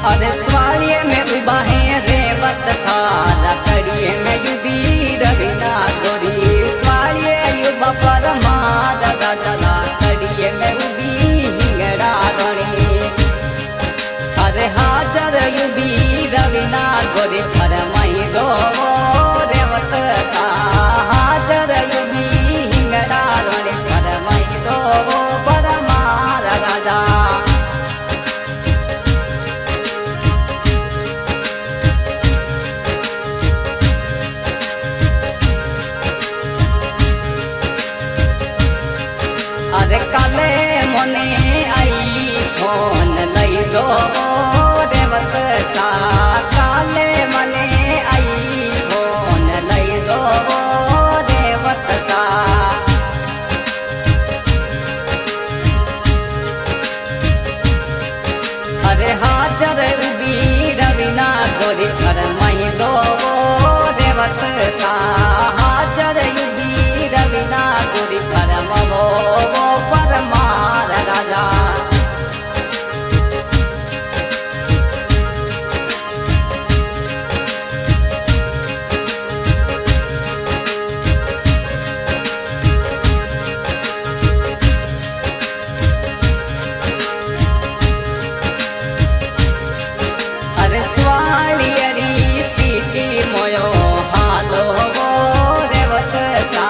अरे स्वालिये में उबा है रेवत सारा कड़िए में युबी रविना गोरी स्वालिये युबा परमाद राजा कड़िए में उबी हिंगड़ा रणी अरे हाजर युबी रविना गोरी फरमाई दो रेवत सा हाजर युबी हिंगड़ा रणी फरमाई दो परमाद राजा अरे काले मने आई फोन लई दो रेवत सा काले मने आई फोन लई दो रेवत सा अरे हाजर उबी रविना गोरी फरमाई दो रेवत सा हाजर उबी रविना गोरी फरमावो परमार राजा अरे स्वालियरी सीटी मोयो हालो रेवत सा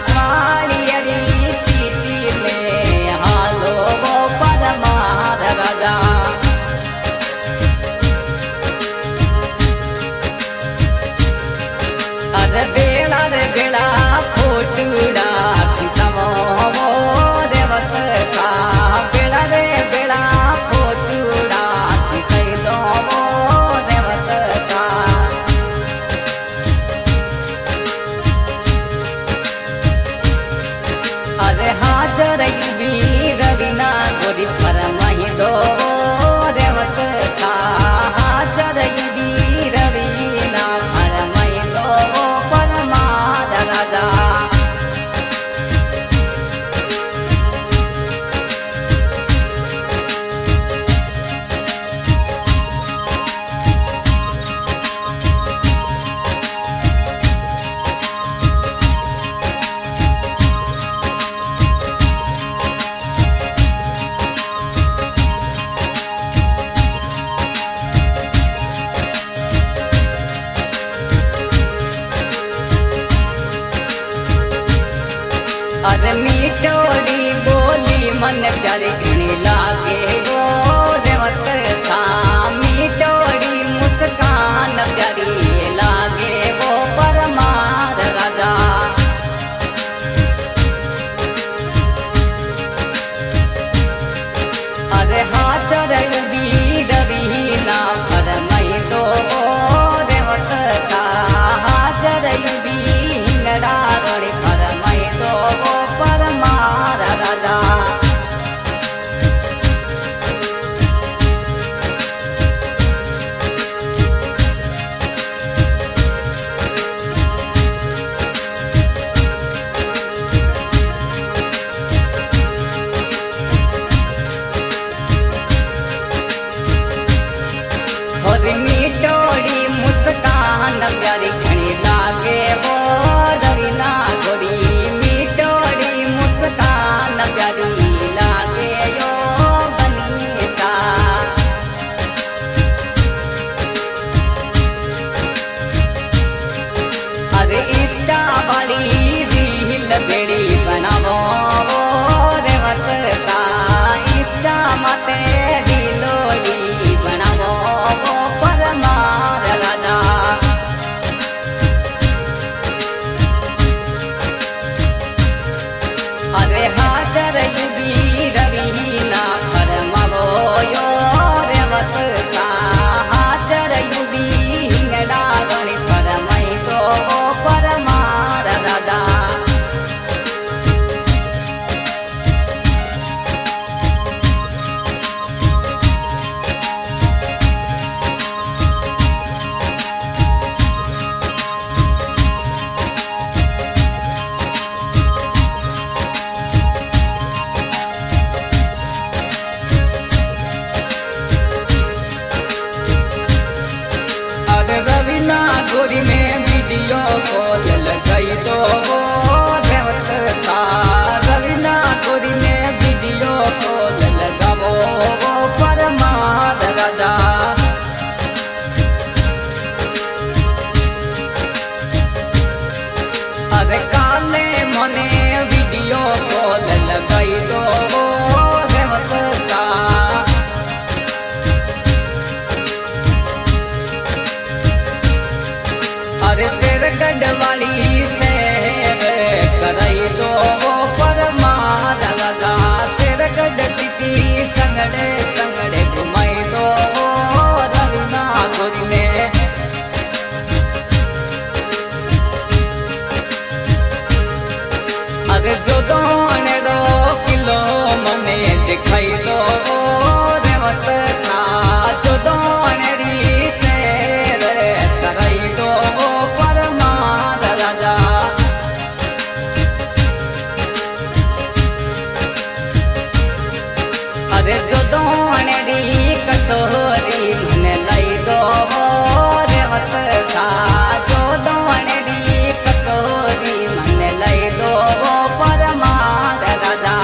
स्वालियरी सीटी में हालो परमार राजा अरे बेड़ा फोटूड़ा खिसमो रेवत सा बेड़ा फोटूड़ा खिसई दो रेवत सा अरे हाजर युबी रविना गोरी फरमाई दो रेवत सा हाजर युबी रविना फरमाई दो परमार राजा अरे मीठोड़ी बोली मन प्यारी घनी लागे वो रेवत सा मीठोड़ी मुस्कान प्यारी लागे वो परमार राजा अरे हाजर उबी रविना फरमाई दो रेवत सा हाजर उबी हिंगड़ा रणी फरमाई दो परमार राजा लई दो रेवत सा रवीना गोरी ने वीडियो कॉल लगावो परमार राजा अरे काले मने वीडियो कॉल लगाई दो रेवत सा अरे सिर गढ़वाली से कराई दो परमार राजा सिर गढ़ सिटी संगड़े संगड़े घुमाई दो रवीना गोरी ने अरे जो दोने 2 किलो मने दिखाई दो रेवत सा जो दोने री से कराई दो परमार राजा अरे जो दोने री कसोरी मने लाई दो रेवत सा जो दोने री कसोरी मने लाई दो परमार राजा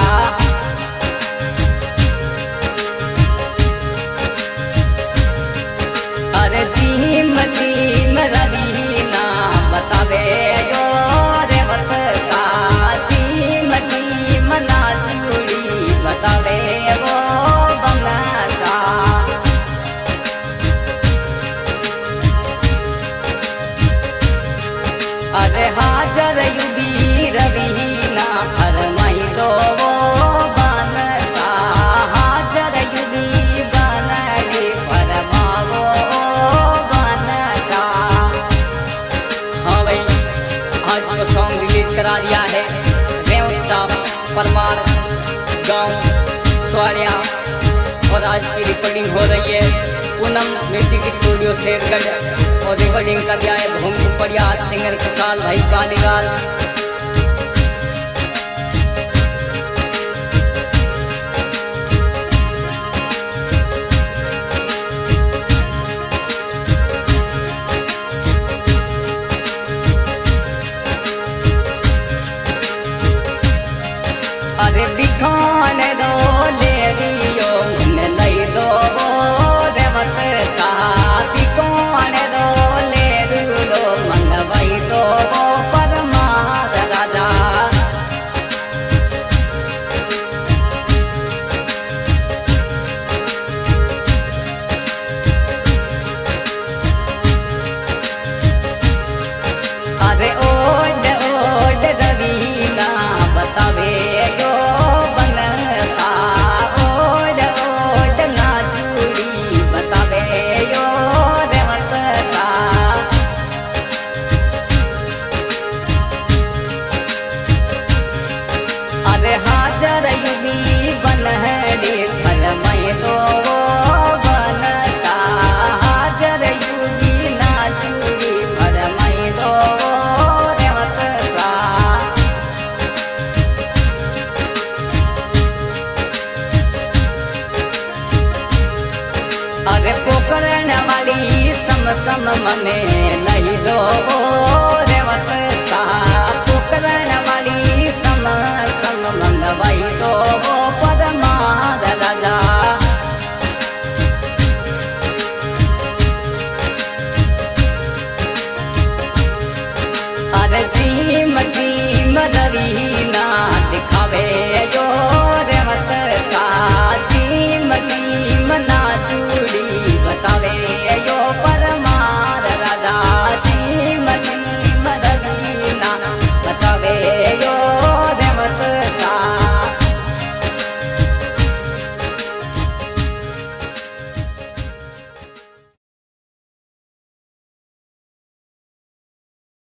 अरे जीम जीम रवीना बतावे यो रेवत सा जीम जीम ना चूड़ी बतावे वो बंगासा अरे हाजर युबी रवीना फरमाई दो बनसा हाजर युबी बनली फरमावो बनसा हाँ भाई आज को सॉन्ग रिलीज करा दिया है रेवत साहब परमार गांव स्वारिया और आज की रिकॉर्डिंग हो रही है पूनम म्यूजिक स्टूडियो शेरगढ़ और रिकॉर्डिंग कर दिया है भूमपुरिया सिंगर कुशाल भाई कालीलाल अरे बिखान दो ले रियो मन लई दो रेवत सा बिखान दो ले रियो मंगवाई दो परमार राजा अरे ओड ओड रवीना बतावे यो बनसा ओड ओड ना चूड़ी बतावे यो रेवत सा अरे हाजर युबी बनहड़ी फरमाई दो बनसा हाजर युबी ना चूड़ी फरमाई दो रेवत सा अरे पोकरण वाली सम सम मने लई दो